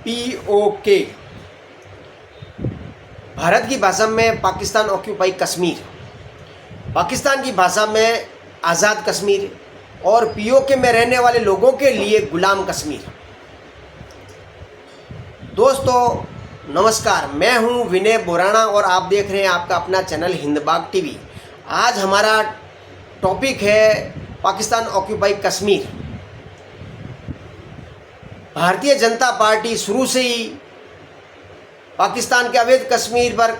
POK Bharat की भाषा में पाकिस्तान ऑक्यूपाई कश्मीर, पाकिस्तान की भाषा में आज़ाद कश्मीर और POK में रहने वाले लोगों के लिए गुलाम कश्मीर। दोस्तों नमस्कार, मैं हूं विनय बोराना और आप देख रहे हैं आपका अपना चैनल हिंदबाग टीवी। आज हमारा टॉपिक है पाकिस्तान ऑक्यूपाई कश्मीर। भारतीय जनता पार्टी शुरू से ही पाकिस्तान के अवैध कश्मीर पर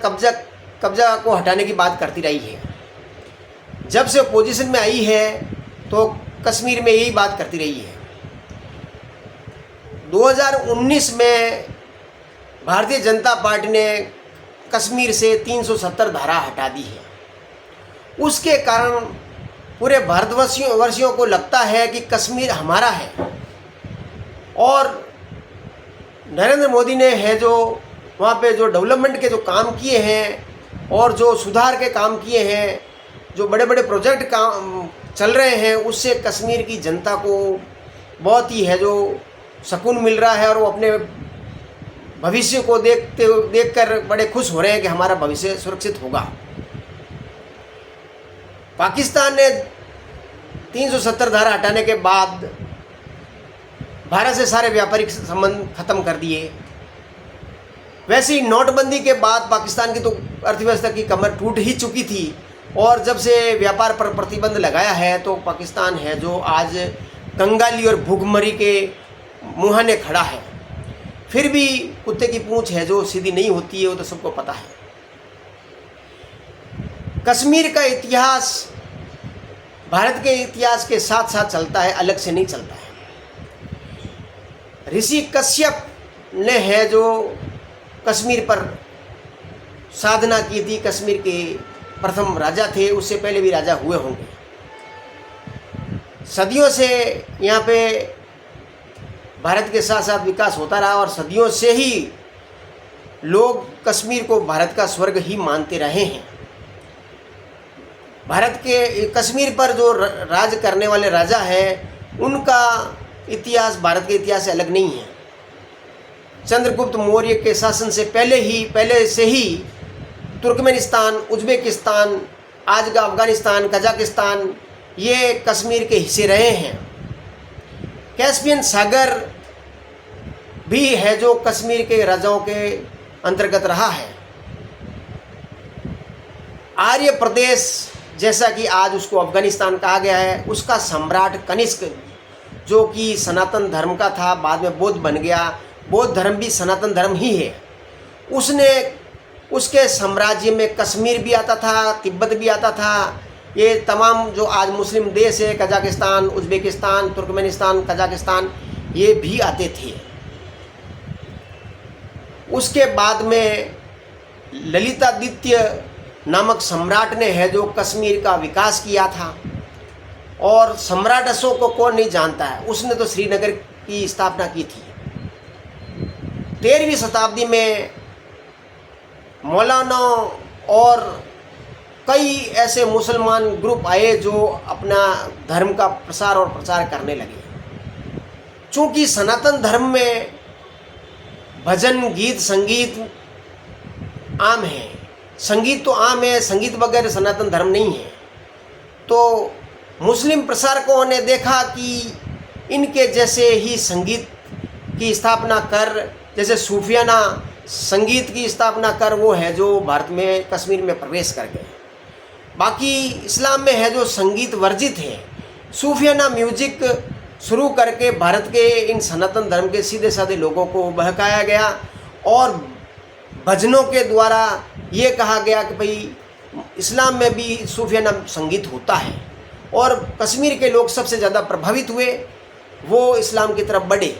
कब्जा को हटाने की बात करती रही है। जब से पोजीशन में आई है तो कश्मीर में यही बात करती रही है। 2019 में भारतीय जनता पार्टी ने कश्मीर से 370 धारा हटा दी है। उसके कारण पूरे भारतवर्षियों को लगता है कि कश्मीर हमारा है और नरेंद्र मोदी ने है जो वहाँ पे जो डेवलपमेंट के जो काम किए हैं और जो सुधार के काम किए हैं, जो बड़े बड़े प्रोजेक्ट काम चल रहे हैं, उससे कश्मीर की जनता को बहुत ही है जो सुकून मिल रहा है और वो अपने भविष्य को देखकर बड़े खुश हो रहे हैं कि हमारा भविष्य सुरक्षित होगा। पाकिस्तान ने 370 धारा हटाने के बाद भारत से सारे व्यापारिक संबंध खत्म कर दिए। वैसे ही नोटबंदी के बाद पाकिस्तान की तो अर्थव्यवस्था की कमर टूट ही चुकी थी और जब से व्यापार पर प्रतिबंध लगाया है तो पाकिस्तान है जो आज कंगाली और भूखमरी के मुहाने खड़ा है। फिर भी कुत्ते की पूंछ है जो सीधी नहीं होती है, वो तो सबको पता है। कश्मीर का इतिहास भारत के इतिहास के साथ साथ चलता है, अलग से नहीं चलता है। ऋषि कश्यप ने है जो कश्मीर पर साधना की थी, कश्मीर के प्रथम राजा थे, उससे पहले भी राजा हुए होंगे। सदियों से यहाँ पे भारत के साथ साथ विकास होता रहा और सदियों से ही लोग कश्मीर को भारत का स्वर्ग ही मानते रहे हैं। भारत के कश्मीर पर जो राज करने वाले राजा हैं उनका इतिहास भारत के इतिहास से अलग नहीं है। चंद्रगुप्त मौर्य के शासन से पहले से ही तुर्कमेनिस्तान, उज्बेकिस्तान, आज का अफगानिस्तान, कजाकिस्तान, ये कश्मीर के हिस्से रहे हैं। कैस्पियन सागर भी है जो कश्मीर के राजाओं के अंतर्गत रहा है। आर्य प्रदेश जैसा कि आज उसको अफगानिस्तान कहा गया है, उसका सम्राट कनिष्क जो कि सनातन धर्म का था, बाद में बौद्ध बन गया। बौद्ध धर्म भी सनातन धर्म ही है। उसके साम्राज्य में कश्मीर भी आता था, तिब्बत भी आता था। ये तमाम जो आज मुस्लिम देश है, कजाकिस्तान, उज्बेकिस्तान, तुर्कमेनिस्तान, कजाकिस्तान, ये भी आते थे। उसके बाद में ललितादित्य नामक सम्राट ने है जो कश्मीर का विकास किया था। और सम्राट अशोक को कौन नहीं जानता है, उसने तो श्रीनगर की स्थापना की थी। 13वीं शताब्दी में मौलाना और कई ऐसे मुसलमान ग्रुप आए जो अपना धर्म का प्रसार और प्रचार करने लगे। चूँकि सनातन धर्म में भजन, गीत, संगीत आम है, संगीत तो आम है, संगीत वगैरह सनातन धर्म नहीं है। तो मुस्लिम प्रसारकों ने देखा कि इनके जैसे ही संगीत की स्थापना कर, जैसे सूफियाना संगीत की स्थापना कर, वो है जो भारत में कश्मीर में प्रवेश कर गए। बाकी इस्लाम में है जो संगीत वर्जित है। सूफियाना म्यूजिक शुरू करके भारत के इन सनातन धर्म के सीधे साधे लोगों को बहकाया गया और भजनों के द्वारा ये कहा गया कि भाई इस्लाम में भी सूफियाना संगीत होता है। और कश्मीर के लोग सबसे ज़्यादा प्रभावित हुए, वो इस्लाम की तरफ बढ़े।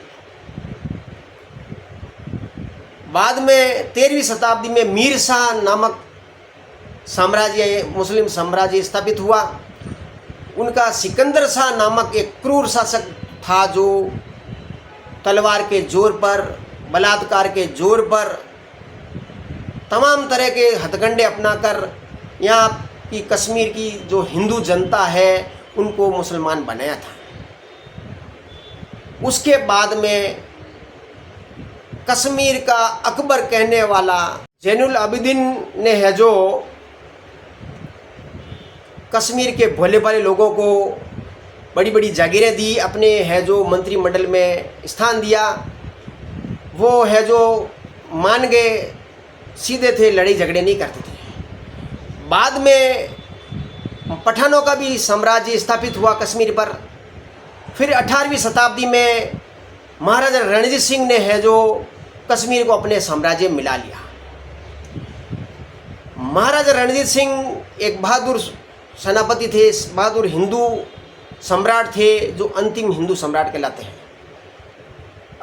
बाद में 13वीं शताब्दी में मीर शाह नामक साम्राज्य, मुस्लिम साम्राज्य स्थापित हुआ। उनका सिकंदर शाह नामक एक क्रूर शासक था जो तलवार के जोर पर, बलात्कार के जोर पर, तमाम तरह के हथकंडे अपनाकर यहाँ की कश्मीर की जो हिंदू जनता है उनको मुसलमान बनाया था। उसके बाद में कश्मीर का अकबर कहने वाला जैनुल आबिदीन ने है जो कश्मीर के भोले भाले लोगों को बड़ी बड़ी जागीरें दी, अपने है जो मंत्रिमंडल में स्थान दिया, वो है जो मान गए, सीधे थे, लड़ाई झगड़े नहीं करते थे। बाद में पठानों का भी साम्राज्य स्थापित हुआ कश्मीर पर। फिर 18वीं शताब्दी में महाराजा रणजीत सिंह ने है जो कश्मीर को अपने साम्राज्य में मिला लिया। महाराजा रणजीत सिंह एक बहादुर सेनापति थे, बहादुर हिंदू सम्राट थे, जो अंतिम हिंदू सम्राट कहलाते हैं।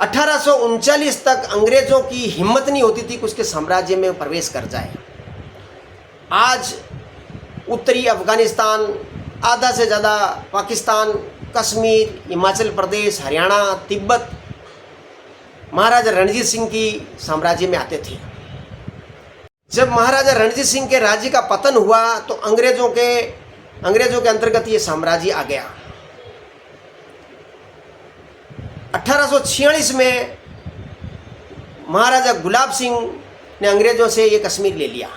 1839 तक अंग्रेजों की हिम्मत नहीं होती थी कि उसके साम्राज्य में प्रवेश कर जाए। आज उत्तरी अफगानिस्तान, आधा से ज़्यादा पाकिस्तान, कश्मीर, हिमाचल प्रदेश, हरियाणा, तिब्बत महाराजा रणजीत सिंह की साम्राज्य में आते थे। जब महाराजा रणजीत सिंह के राज्य का पतन हुआ तो अंग्रेजों के अंतर्गत ये साम्राज्य आ गया। 1846 में महाराजा गुलाब सिंह ने अंग्रेजों से ये कश्मीर ले लिया।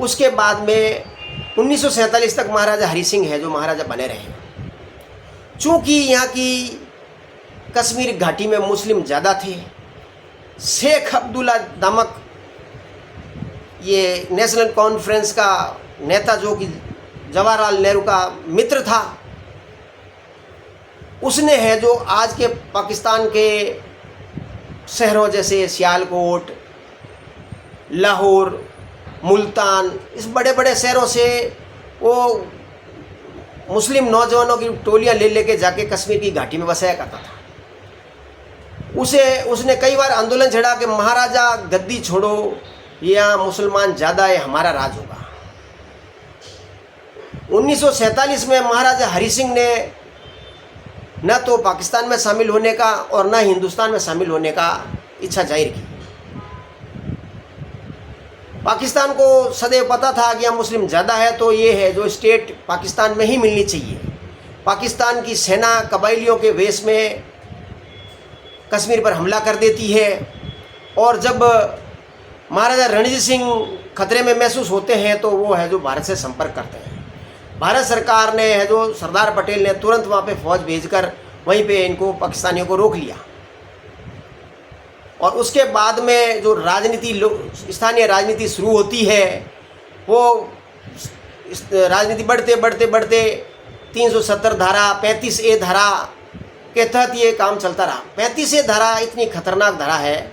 उसके बाद में 1947 तक महाराजा हरि सिंह है जो महाराजा बने रहे। चूँकि यहाँ की कश्मीर घाटी में मुस्लिम ज़्यादा थे, शेख अब्दुल्ला नामक ये नेशनल कॉन्फ्रेंस का नेता जो कि जवाहरलाल नेहरू का मित्र था, उसने है जो आज के पाकिस्तान के शहरों जैसे सियालकोट, लाहौर, मुल्तान, इस बड़े बड़े शहरों से वो मुस्लिम नौजवानों की टोलियां ले लेके जाके कश्मीर की घाटी में बसाया करता था। उसने कई बार आंदोलन छेड़ा कि महाराजा गद्दी छोड़ो, यहाँ मुसलमान ज़्यादा है, हमारा राज होगा। 1947 में महाराजा हरि सिंह ने न तो पाकिस्तान में शामिल होने का और न हिंदुस्तान में शामिल होने का इच्छा जाहिर की। पाकिस्तान को सदैव पता था कि यहाँ मुस्लिम ज़्यादा है, तो ये है जो स्टेट पाकिस्तान में ही मिलनी चाहिए। पाकिस्तान की सेना कबायलियों के वेश में कश्मीर पर हमला कर देती है, और जब महाराजा रणजीत सिंह खतरे में महसूस होते हैं तो वो है जो भारत से संपर्क करते हैं। भारत सरकार ने है जो सरदार पटेल ने तुरंत वहाँ पे फौज भेजकर वहीं पे इनको पाकिस्तानियों को रोक लिया। और उसके बाद में जो स्थानीय राजनीति शुरू होती है, वो राजनीति बढ़ते 370 धारा, 35A धारा के तहत ये काम चलता रहा। 35A धारा इतनी खतरनाक धारा है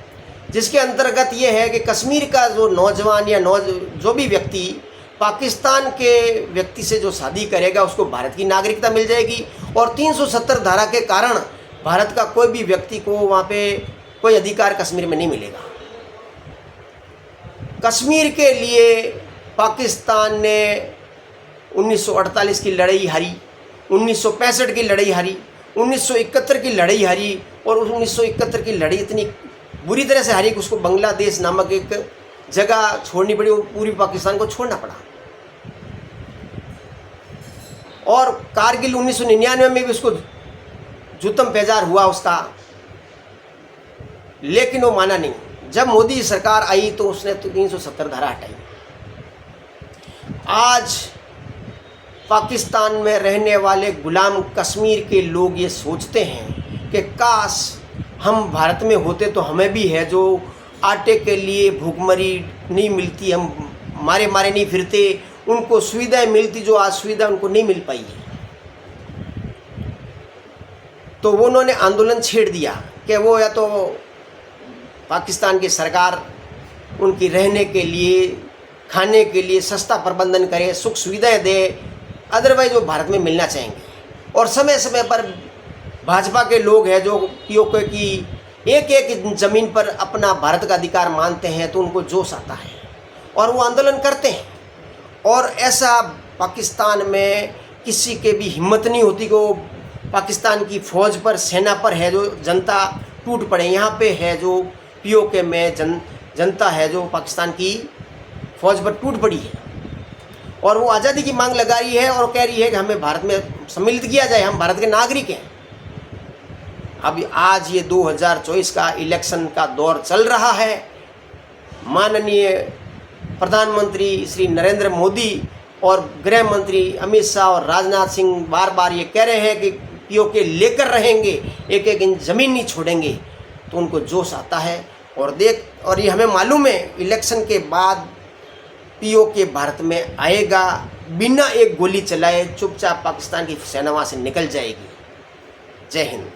जिसके अंतर्गत ये है कि कश्मीर का जो नौजवान या जो भी व्यक्ति पाकिस्तान के व्यक्ति से जो शादी करेगा उसको भारत की नागरिकता मिल जाएगी, और 370 धारा के कारण भारत का कोई भी व्यक्ति को वहाँ पे कोई अधिकार कश्मीर में नहीं मिलेगा। कश्मीर के लिए पाकिस्तान ने 1948 की लड़ाई हारी, 1965 की लड़ाई हारी, 1971 की लड़ाई हारी, और 1971 की लड़ाई इतनी बुरी तरह से हारी कि उसको बांग्लादेश नामक एक जगह छोड़नी पड़ी, वो पूर्वी पाकिस्तान को छोड़ना पड़ा। और कारगिल 1999 में भी उसको जुतम पेजार हुआ उसका, लेकिन वो माना नहीं। जब मोदी सरकार आई तो उसने 370 धारा हटाई। आज पाकिस्तान में रहने वाले गुलाम कश्मीर के लोग ये सोचते हैं कि काश हम भारत में होते तो हमें भी है जो आटे के लिए भूखमरी नहीं मिलती, हम मारे नहीं फिरते, उनको सुविधाएं मिलती जो आज सुविधा उनको नहीं मिल पाई है। तो वो उन्होंने आंदोलन छेड़ दिया कि वो या तो पाकिस्तान की सरकार उनकी रहने के लिए, खाने के लिए सस्ता प्रबंधन करे, सुख सुविधाएं दे, अदरवाइज वो भारत में मिलना चाहेंगे। और समय समय पर भाजपा के लोग हैं जो पीओके की एक ज़मीन पर अपना भारत का अधिकार मानते हैं, तो उनको जोश आता है और वो आंदोलन करते हैं। और ऐसा पाकिस्तान में किसी के भी हिम्मत नहीं होती कि वो पाकिस्तान की फ़ौज पर, सेना पर है जो जनता टूट पड़े। यहाँ पे है जो पीओके में जनता है जो पाकिस्तान की फ़ौज पर टूट पड़ी है, और वो आज़ादी की मांग लगा रही है और कह रही है कि हमें भारत में सम्मिलित किया जाए, हम भारत के नागरिक हैं। अभी आज ये 2024 का इलेक्शन का दौर चल रहा है। माननीय प्रधानमंत्री श्री नरेंद्र मोदी और गृह मंत्री अमित शाह और राजनाथ सिंह बार बार ये कह रहे हैं कि पीओके लेकर रहेंगे, एक एक इंच ज़मीन नहीं छोड़ेंगे, तो उनको जोश आता है। और ये हमें मालूम है इलेक्शन के बाद पीओके भारत में आएगा, बिना एक गोली चलाए चुपचाप पाकिस्तान की सेना वहाँ से निकल जाएगी। जय हिंद।